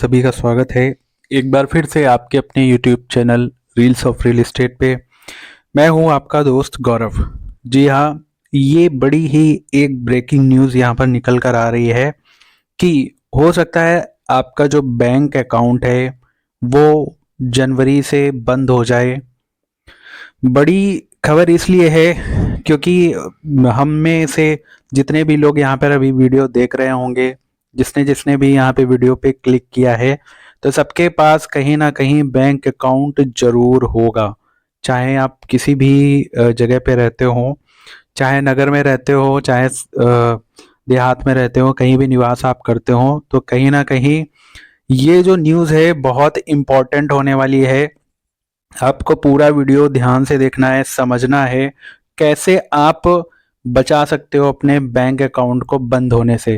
सभी का स्वागत है एक बार फिर से आपके अपने YouTube channel reels of real estate पे। मैं हूं आपका दोस्त गौरव। जी हाँ, ये बड़ी ही एक ब्रेकिंग न्यूज़ यहाँ पर निकल कर आ रही है कि हो सकता है आपका जो बैंक अकाउंट है वो जनवरी से बंद हो जाए। बड़ी खबर इसलिए है क्योंकि हम में से जितने भी लोग यहाँ पर अभी वीडियो देख रहे होंगे, जिसने जिसने भी यहाँ पे वीडियो पे क्लिक किया है, तो सबके पास कहीं ना कहीं बैंक अकाउंट जरूर होगा। चाहे आप किसी भी जगह पे रहते हो, चाहे नगर में रहते हो, चाहे देहात में रहते हो, कहीं भी निवास आप करते हो, तो कहीं ना कहीं ये जो न्यूज़ है बहुत इम्पोर्टेंट होने वाली है। आपको पूरा वीडियो ध्यान से देखना है, समझना है कैसे आप बचा सकते हो अपने बैंक अकाउंट को बंद होने से।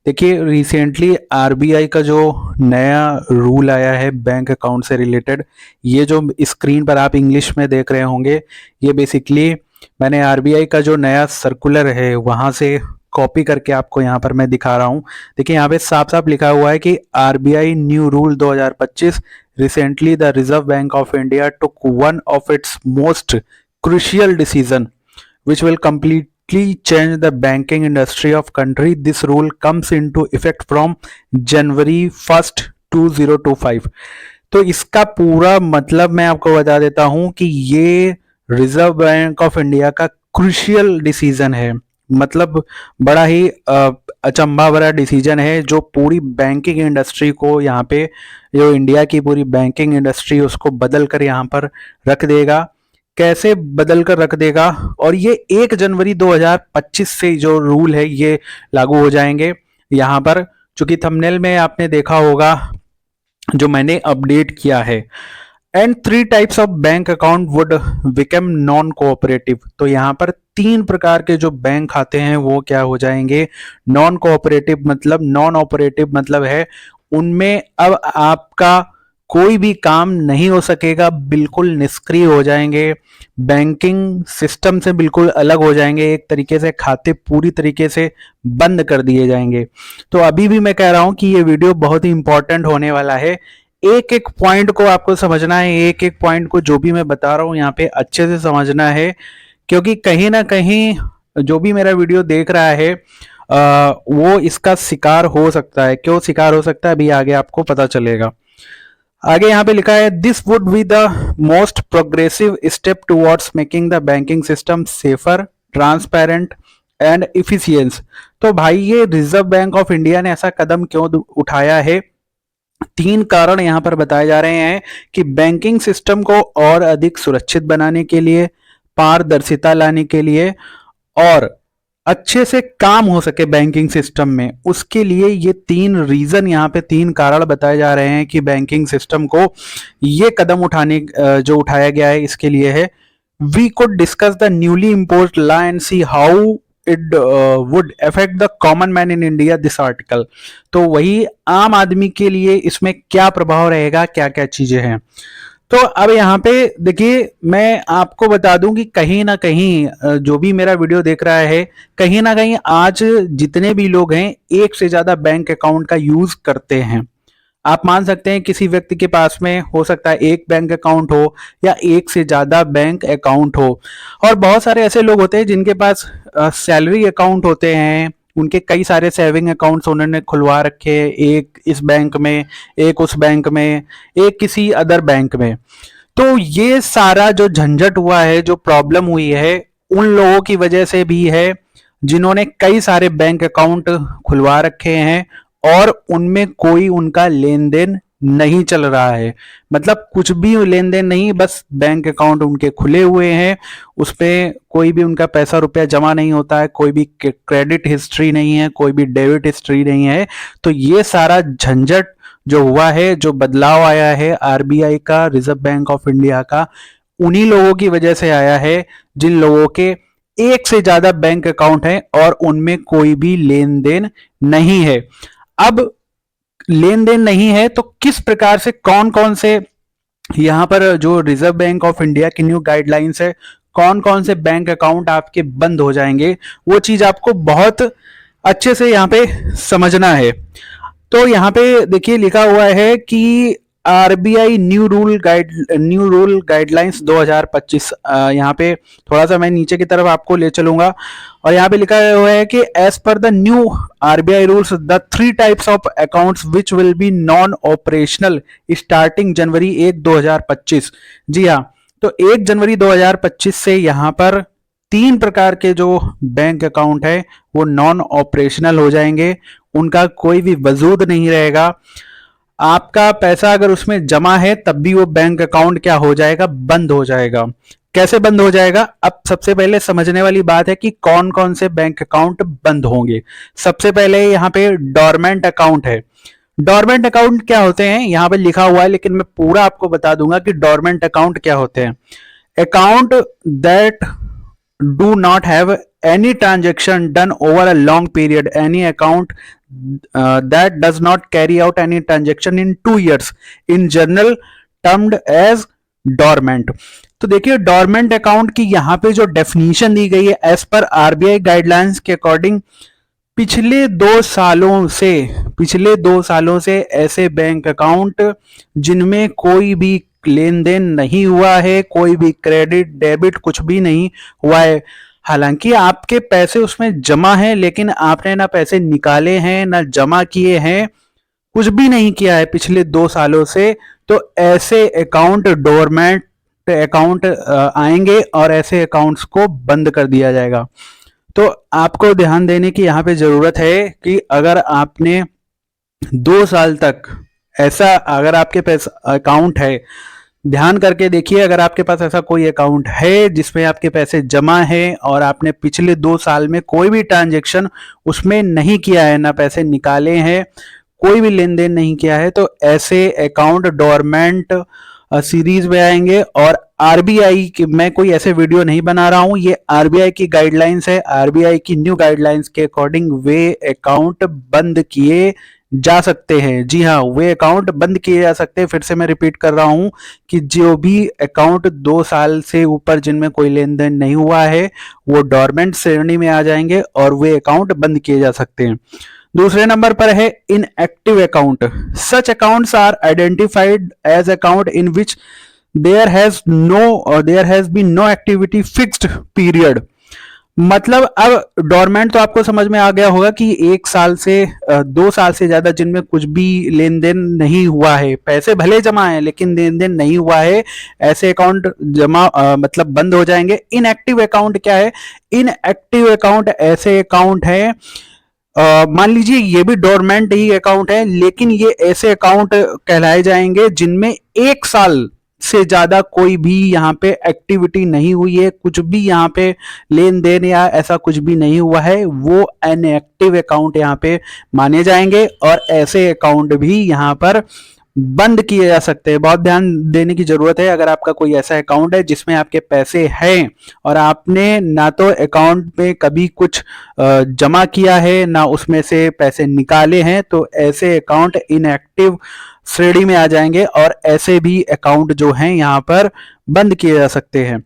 देखिए, रिसेंटली आरबीआई का जो नया रूल आया है बैंक अकाउंट से रिलेटेड, ये जो स्क्रीन पर आप इंग्लिश में देख रहे होंगे, ये बेसिकली मैंने आरबीआई का जो नया सर्कुलर है वहां से कॉपी करके आपको यहाँ पर मैं दिखा रहा हूँ। देखिए, यहाँ पे साफ साफ लिखा हुआ है कि RBI new rule 2025 recently the Reserve Bank of India took one of its most crucial decision which will completely change the banking industry of country. This rule comes into effect from January 1st 2025। तो इसका पूरा मतलब मैं आपको बता देता हूं कि ये रिजर्व बैंक ऑफ इंडिया का क्रूशियल डिसीजन है। मतलब बड़ा ही अचंभा भरा डिसीजन है जो पूरी बैंकिंग इंडस्ट्री को यहाँ पे, जो इंडिया की पूरी बैंकिंग इंडस्ट्री उसको बदल कर यहाँ पर रख देगा। कैसे बदल कर रख देगा? और ये 1 जनवरी 2025 से जो रूल है ये लागू हो जाएंगे। यहाँ पर चूंकि थंबनेल में आपने देखा होगा जो मैंने अपडेट किया है, and 3 types of bank account would become non cooperative. तो यहाँ पर 3 प्रकार के जो बैंक खाते हैं वो क्या हो जाएंगे? Non cooperative. मतलब नॉन ऑपरेटिव मतलब है उनमें अब आपका कोई भी काम नहीं हो सकेगा, बिल्कुल निष्क्रिय हो जाएंगे, बैंकिंग सिस्टम से बिल्कुल अलग हो जाएंगे, एक तरीके से खाते पूरी तरीके से बंद कर दिए जाएंगे। तो अभी भी मैं कह रहा हूं कि ये वीडियो बहुत ही इंपॉर्टेंट होने वाला है। एक एक पॉइंट को आपको समझना है, एक एक पॉइंट को जो भी मैं बता रहा हूं यहाँ पे अच्छे से समझना है, क्योंकि कहीं ना कहीं जो भी मेरा वीडियो देख रहा है वो इसका शिकार हो सकता है। क्यों शिकार हो सकता है अभी आगे आपको पता चलेगा। आगे यहाँ पे लिखा है this would be the most progressive step towards making the banking system safer, transparent and efficiency. तो भाई ये रिजर्व बैंक ऑफ इंडिया ने ऐसा कदम क्यों उठाया है? 3 कारण यहाँ पर बताए जा रहे हैं कि बैंकिंग सिस्टम को और अधिक सुरक्षित बनाने के लिए, पारदर्शिता लाने के लिए और अच्छे से काम हो सके बैंकिंग सिस्टम में, उसके लिए ये 3 रीजन यहाँ पे 3 कारण बताए जा रहे हैं कि बैंकिंग सिस्टम को ये कदम उठाने जो उठाया गया है इसके लिए है। We could discuss the newly imposed law and see how it would affect the common man in India this article. तो वही आम आदमी के लिए इसमें क्या प्रभाव रहेगा, क्या क्या चीजें हैं। तो अब यहाँ पे देखिए, मैं आपको बता दूं कि कहीं ना कहीं जो भी मेरा वीडियो देख रहा है, कहीं ना कहीं आज जितने भी लोग हैं एक से ज्यादा बैंक अकाउंट का यूज करते हैं। आप मान सकते हैं किसी व्यक्ति के पास में हो सकता है एक बैंक अकाउंट हो या एक से ज्यादा बैंक अकाउंट हो। और बहुत सारे ऐसे लोग होते हैं जिनके पास सैलरी अकाउंट होते हैं, उनके कई सारे सेविंग अकाउंट्स उन्होंने खुलवा रखे हैं, एक इस बैंक में, एक उस बैंक में, एक किसी अदर बैंक में। तो ये सारा जो झंझट हुआ है, जो प्रॉब्लम हुई है, उन लोगों की वजह से भी है जिन्होंने कई सारे बैंक अकाउंट खुलवा रखे हैं और उनमें कोई उनका लेन देन नहीं चल रहा है। मतलब कुछ भी लेन देन नहीं, बस बैंक अकाउंट उनके खुले हुए हैं, उसपे कोई भी उनका पैसा रुपया जमा नहीं होता है, कोई भी क्रेडिट हिस्ट्री नहीं है, कोई भी डेबिट हिस्ट्री नहीं है। तो ये सारा झंझट जो हुआ है, जो बदलाव आया है आरबीआई का, रिजर्व बैंक ऑफ इंडिया का, उन्हीं लोगों की वजह से आया है जिन लोगों के एक से ज्यादा बैंक अकाउंट है और उनमें कोई भी लेन देन नहीं है। अब लेन देन नहीं है तो किस प्रकार से, कौन कौन से यहां पर जो रिजर्व बैंक ऑफ इंडिया की न्यू गाइडलाइंस है, कौन कौन से बैंक अकाउंट आपके बंद हो जाएंगे, वो चीज आपको बहुत अच्छे से यहां पे समझना है। तो यहाँ पे देखिए लिखा हुआ है कि आरबीआई न्यू रूल गाइडलाइंस 2025। यहाँ पे थोड़ा सा मैं नीचे की तरफ आपको ले चलूंगा और यहाँ पे लिखा हुआ है कि एज पर the new RBI rules the 3 types of accounts which will be non operational starting January 1 2025। जी हाँ, तो 1 जनवरी 2025 से यहाँ पर 3 प्रकार के जो बैंक अकाउंट है वो नॉन ऑपरेशनल हो जाएंगे, उनका कोई भी वजूद नहीं रहेगा। आपका पैसा अगर उसमें जमा है तब भी वो बैंक अकाउंट क्या हो जाएगा, बंद हो जाएगा। कैसे बंद हो जाएगा? अब सबसे पहले समझने वाली बात है कि कौन कौन से बैंक अकाउंट बंद होंगे। सबसे पहले यहाँ पे डोरमेंट अकाउंट है। डोरमेंट अकाउंट क्या होते हैं यहाँ पे लिखा हुआ है, लेकिन मैं पूरा आपको बता दूंगा कि डोरमेंट अकाउंट क्या होते हैं। Account that do not have any transaction done over a long period, any account that does not carry out any transaction in 2 years, in general termed as dormant। तो देखिए डोरमेंट अकाउंट की यहाँ पे जो definition दी गई है as per RBI guidelines के according, पिछले दो सालों से ऐसे बैंक अकाउंट जिनमें कोई भी लेन देन नहीं हुआ है, कोई भी क्रेडिट डेबिट कुछ भी नहीं हुआ है, हालांकि आपके पैसे उसमें जमा हैं लेकिन आपने ना पैसे निकाले हैं ना जमा किए हैं, कुछ भी नहीं किया है पिछले 2 सालों से, तो ऐसे अकाउंट डोरमेंट अकाउंट आएंगे और ऐसे अकाउंट्स को बंद कर दिया जाएगा। तो आपको ध्यान देने की यहाँ पे जरूरत है कि अगर आपने 2 साल तक ऐसा, अगर आपके पास अकाउंट है, ध्यान करके देखिए, अगर आपके पास ऐसा कोई अकाउंट है जिसमें आपके पैसे जमा है और आपने पिछले 2 साल में कोई भी ट्रांजेक्शन उसमें नहीं किया है, ना पैसे निकाले हैं, कोई भी लेन देन नहीं किया है, तो ऐसे अकाउंट डोरमेंट सीरीज में आएंगे। और आरबीआई की मैं कोई ऐसे वीडियो नहीं बना रहा हूं, ये आरबीआई की गाइडलाइंस है, आरबीआई की न्यू गाइडलाइंस के अकॉर्डिंग वे अकाउंट बंद किए जा सकते हैं। जी हाँ, वे अकाउंट बंद किए जा सकते हैं। फिर से मैं रिपीट कर रहा हूं कि जो भी अकाउंट 2 साल से ऊपर जिनमें कोई लेन देन नहीं हुआ है वो डोरमेंट श्रेणी में आ जाएंगे और वे अकाउंट बंद किए जा सकते हैं। दूसरे नंबर पर है inactive account. Such accounts are identified as account in which there has been no activity fixed period. मतलब अब डोरमेंट तो आपको समझ में आ गया होगा कि 1 साल से 2 साल से ज्यादा जिनमें कुछ भी लेन देन नहीं हुआ है, पैसे भले जमा है लेकिन लेन देन नहीं हुआ है, ऐसे अकाउंट मतलब बंद हो जाएंगे। इनएक्टिव अकाउंट क्या है? इनएक्टिव अकाउंट ऐसे अकाउंट है, मान लीजिए ये भी डोरमेंट ही अकाउंट है लेकिन ये ऐसे अकाउंट कहलाए जाएंगे जिनमें 1 साल से ज्यादा कोई भी यहाँ पे एक्टिविटी नहीं हुई है, कुछ भी यहाँ पे लेन देन या ऐसा कुछ भी नहीं हुआ है, वो इनएक्टिव अकाउंट यहाँ पे माने जाएंगे और ऐसे अकाउंट भी यहाँ पर बंद किए जा सकते हैं। बहुत ध्यान देने की जरूरत है। अगर आपका कोई ऐसा अकाउंट है जिसमें आपके पैसे हैं और आपने ना तो अकाउंट में कभी कुछ जमा किया है ना उसमें से पैसे निकाले हैं, तो ऐसे अकाउंट इनएक्टिव श्रेणी में आ जाएंगे और ऐसे भी अकाउंट जो हैं यहाँ पर बंद किए जा सकते हैं।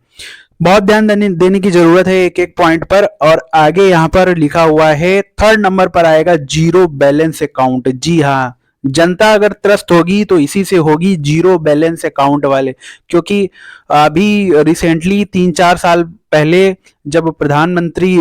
बहुत ध्यान देने की जरूरत है एक एक पॉइंट पर। और आगे यहाँ पर लिखा हुआ है 3rd नंबर पर आएगा जीरो बैलेंस अकाउंट। जी हाँ, जनता अगर त्रस्त होगी तो इसी से होगी, जीरो बैलेंस अकाउंट वाले। क्योंकि अभी रिसेंटली 3-4 साल पहले जब प्रधानमंत्री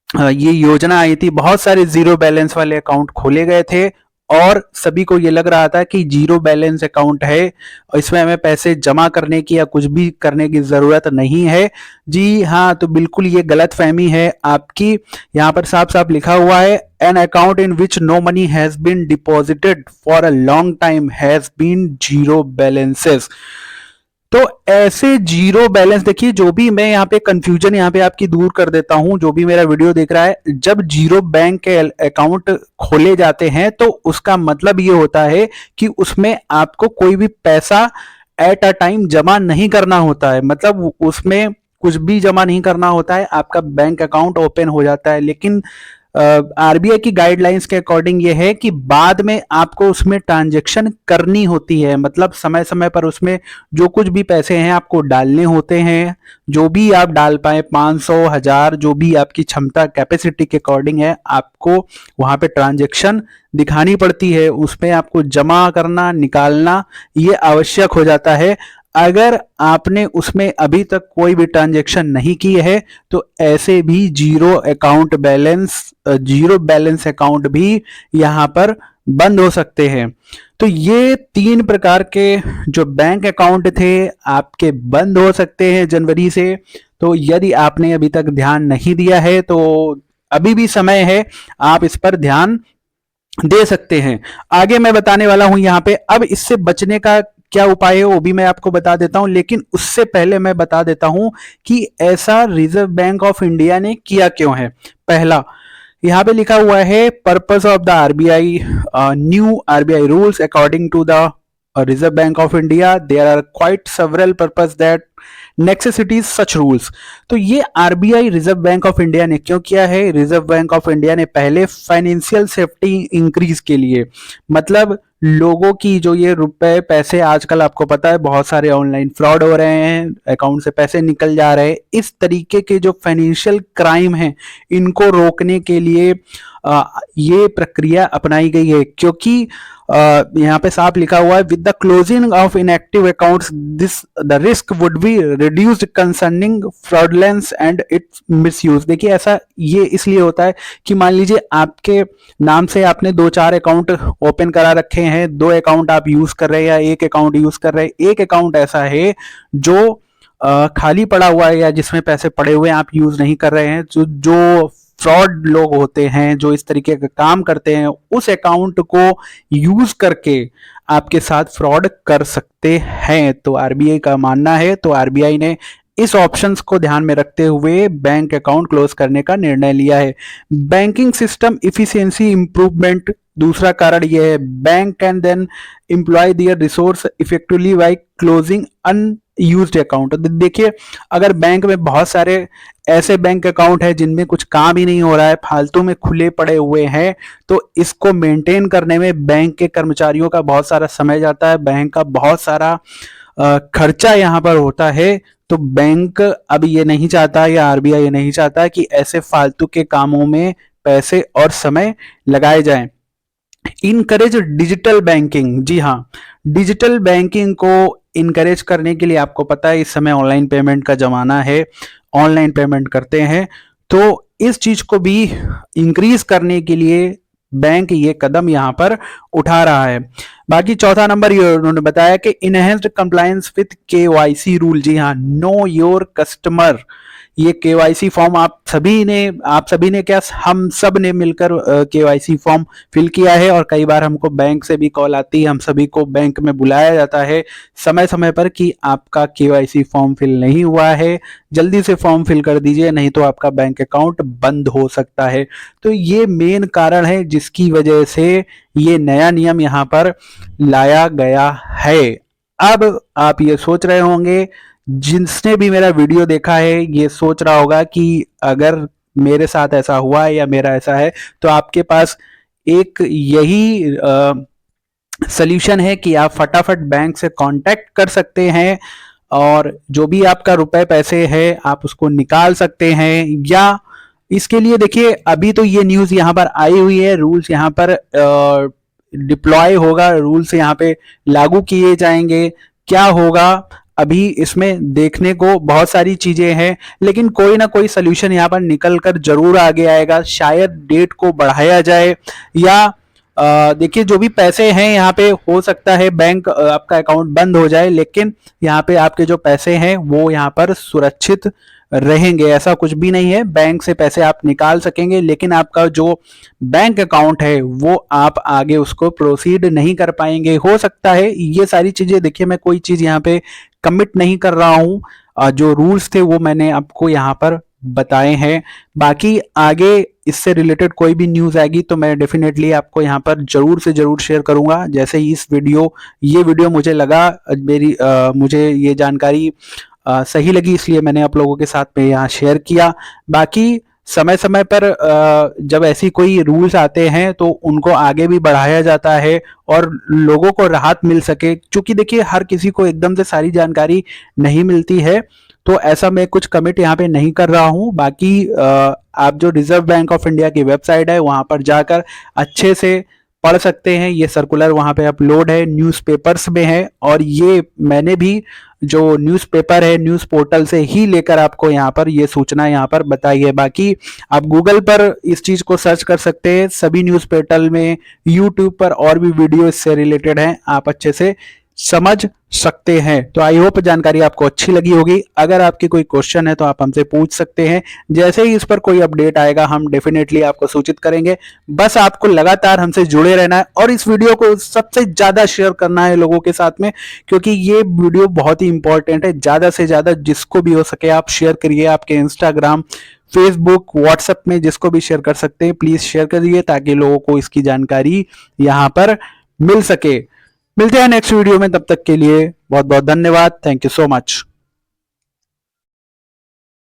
ये योजना आई थी, बहुत सारे जीरो बैलेंस वाले अकाउंट खोले गए थे और सभी को ये लग रहा था कि जीरो बैलेंस अकाउंट है, इसमें हमें पैसे जमा करने की या कुछ भी करने की जरूरत नहीं है। जी हाँ, तो बिल्कुल ये गलत फहमी है आपकी। यहाँ पर साफ साफ लिखा हुआ है an account in which no money has been deposited for a long time has been zero balances. तो ऐसे जीरो बैलेंस, देखिए जो भी मैं यहाँ पे कंफ्यूजन यहाँ पे आपकी दूर कर देता हूं, जो भी मेरा वीडियो देख रहा है, जब जीरो बैंक के अकाउंट खोले जाते हैं तो उसका मतलब ये होता है कि उसमें आपको कोई भी पैसा एट अ टाइम जमा नहीं करना होता है, मतलब उसमें कुछ भी जमा नहीं करना होता है, आपका बैंक अकाउंट ओपन हो जाता है। लेकिन आरबीआई की गाइडलाइंस के अकॉर्डिंग ये है कि बाद में आपको उसमें ट्रांजैक्शन करनी होती है, मतलब समय समय पर उसमें जो कुछ भी पैसे हैं आपको डालने होते हैं, जो भी आप डाल पाए 500 1000 जो भी आपकी क्षमता कैपेसिटी के अकॉर्डिंग है आपको वहां पे ट्रांजैक्शन दिखानी पड़ती है, उसमें आपको जमा करना निकालना ये आवश्यक हो जाता है। अगर आपने उसमें अभी तक कोई भी ट्रांजैक्शन नहीं की है तो ऐसे भी जीरो बैलेंस अकाउंट भी यहां पर बंद हो सकते हैं। तो ये 3 प्रकार के जो बैंक अकाउंट थे आपके बंद हो सकते हैं जनवरी से। तो यदि आपने अभी तक ध्यान नहीं दिया है तो अभी भी समय है, आप इस पर ध्यान दे सकते हैं। आगे मैं बताने वाला हूं यहां पे, अब इससे बचने का क्या उपाय है वो भी मैं आपको बता देता हूं, लेकिन उससे पहले मैं बता देता हूं कि ऐसा रिजर्व बैंक ऑफ इंडिया ने किया क्यों है। पहला, यहाँ पे लिखा हुआ है purpose of the RBI, new RBI rules according to the Reserve Bank of India there are quite several purpose that necessities such rules. तो ये RBI Reserve Bank of India ने क्यों किया है? रिजर्व बैंक ऑफ इंडिया ने पहले financial safety increase के लिए, मतलब लोगों की जो ये रुपए पैसे आजकल आपको पता है बहुत सारे ऑनलाइन फ्रॉड हो रहे हैं, अकाउंट से पैसे निकल जा रहे हैं, इस तरीके के जो फाइनेंशियल क्राइम हैं इनको रोकने के लिए ये प्रक्रिया अपनाई गई है। क्योंकि यहाँ पे साफ लिखा हुआ है with the closing of inactive accounts this the risk would be reduced concerning fraudulence and its misuse. देखिए ऐसा ये इसलिए होता है कि मान लीजिए आपके नाम से आपने 2-4 अकाउंट ओपन करा रखे हैं, 2 अकाउंट आप यूज कर रहे हैं या 1 अकाउंट यूज कर रहे हैं, एक अकाउंट ऐसा है जो खाली पड़ा हुआ है या जिसमें पैसे पड़े हुए हैं आप यूज नहीं कर रहे हैं, जो फ्रॉड लोग होते हैं जो इस तरीके का काम करते हैं उस अकाउंट को यूज करके आपके साथ फ्रॉड कर सकते हैं। तो आरबीआई का मानना है, तो आरबीआई ने इस ऑप्शंस को ध्यान में रखते हुए बैंक अकाउंट क्लोज करने का निर्णय लिया है। बैंकिंग सिस्टम इफिशियंसी इंप्रूवमेंट, दूसरा कारण यह है bank can then employ their resource effectively by closing unused account. देखिए अगर बैंक में बहुत सारे ऐसे बैंक अकाउंट है जिनमें कुछ काम ही नहीं हो रहा है, फालतू में खुले पड़े हुए हैं, तो इसको मेंटेन करने में बैंक के कर्मचारियों का बहुत सारा समय जाता है, बैंक का बहुत सारा खर्चा यहाँ पर होता है। तो बैंक अब ये नहीं चाहता या आरबीआई ये नहीं चाहता कि ऐसे फालतू के कामों में पैसे और समय लगाए जाएं। इनकरेज डिजिटल बैंकिंग, जी हाँ, डिजिटल बैंकिंग को इनकरेज करने के लिए आपको पता है इस समय ऑनलाइन पेमेंट का जमाना है, ऑनलाइन पेमेंट करते हैं, तो इस चीज को भी इंक्रीज करने के लिए बैंक ये कदम यहां पर उठा रहा है। बाकी चौथा नंबर ये उन्होंने बताया कि enhanced compliance with KYC rule, जी हाँ, नो योर कस्टमर। ये केवाईसी फॉर्म आप सभी ने क्या, हम सब ने मिलकर केवाईसी फॉर्म फिल किया है, और कई बार हमको बैंक से भी कॉल आती है, हम सभी को बैंक में बुलाया जाता है समय समय पर कि आपका केवाईसी फॉर्म फिल नहीं हुआ है, जल्दी से फॉर्म फिल कर दीजिए नहीं तो आपका बैंक अकाउंट बंद हो सकता है। तो ये मेन कारण है जिसकी वजह से ये नया नियम यहाँ पर लाया गया है। अब आप ये सोच रहे होंगे, जिसने भी मेरा वीडियो देखा है ये सोच रहा होगा कि अगर मेरे साथ ऐसा हुआ है या मेरा ऐसा है तो आपके पास एक यही सॉल्यूशन है कि आप फटाफट बैंक से कांटेक्ट कर सकते हैं और जो भी आपका रुपए पैसे है आप उसको निकाल सकते हैं। या इसके लिए देखिए अभी तो ये न्यूज़ यहाँ पर आई हुई है, रूल्स यहाँ पर डिप्लॉय होगा, रूल्स यहाँ पे लागू किए जाएंगे, क्या होगा अभी इसमें देखने को बहुत सारी चीजें हैं, लेकिन कोई ना कोई सोल्यूशन यहाँ पर निकल कर जरूर आगे आएगा। शायद डेट को बढ़ाया जाए या देखिए जो भी पैसे हैं यहाँ पे हो सकता है बैंक आपका अकाउंट बंद हो जाए, लेकिन यहाँ पे आपके जो पैसे हैं वो यहाँ पर सुरक्षित रहेंगे। ऐसा कुछ भी नहीं है, बैंक से पैसे आप निकाल सकेंगे लेकिन आपका जो बैंक अकाउंट है वो आप आगे उसको प्रोसीड नहीं कर पाएंगे। हो सकता है ये सारी चीजें, देखिए मैं कोई चीज यहाँ पे कमिट नहीं कर रहा हूँ, जो रूल्स थे वो मैंने आपको यहाँ पर बताए हैं। बाकी आगे इससे रिलेटेड कोई भी न्यूज़ आएगी तो मैं डेफिनेटली आपको यहाँ पर जरूर से जरूर शेयर करूंगा। जैसे ही ये वीडियो मुझे लगा, मुझे ये जानकारी सही लगी इसलिए मैंने आप लोगों के साथ में यहाँ शेयर किया। बाकी समय समय पर जब ऐसी कोई रूल्स आते हैं तो उनको आगे भी बढ़ाया जाता है और लोगों को राहत मिल सके, क्योंकि देखिए हर किसी को एकदम से सारी जानकारी नहीं मिलती है। तो ऐसा मैं कुछ कमिट यहाँ पे नहीं कर रहा हूँ। बाकी आप जो रिजर्व बैंक ऑफ इंडिया की वेबसाइट है वहां पर जाकर अच्छे से पढ़ सकते हैं। ये सर्कुलर वहां पे अपलोड है, न्यूज़पेपर्स में है, और ये मैंने भी जो न्यूज़पेपर है न्यूज़ पोर्टल से ही लेकर आपको यहाँ पर ये सूचना यहाँ पर बताई है। बाकी आप गूगल पर इस चीज को सर्च कर सकते हैं, सभी न्यूज़ पोर्टल में, यूट्यूब पर और भी वीडियो इससे रिलेटेड हैं, आप अच्छे से समझ सकते हैं। तो आई होप जानकारी आपको अच्छी लगी होगी। अगर आपकी कोई क्वेश्चन है तो आप हमसे पूछ सकते हैं। जैसे ही इस पर कोई अपडेट आएगा हम डेफिनेटली आपको सूचित करेंगे। बस आपको लगातार हमसे जुड़े रहना है और इस वीडियो को सबसे ज्यादा शेयर करना है लोगों के साथ में, क्योंकि ये वीडियो बहुत ही इंपॉर्टेंट है। ज्यादा से ज्यादा जिसको भी हो सके आप शेयर करिए। आपके इंस्टाग्राम, फेसबुक, व्हाट्सएप में जिसको भी शेयर कर सकते हैं प्लीज शेयर करिए, ताकि लोगों को इसकी जानकारी यहाँ पर मिल सके। मिलते हैं नेक्स्ट वीडियो में, तब तक के लिए बहुत बहुत धन्यवाद। Thank you so much.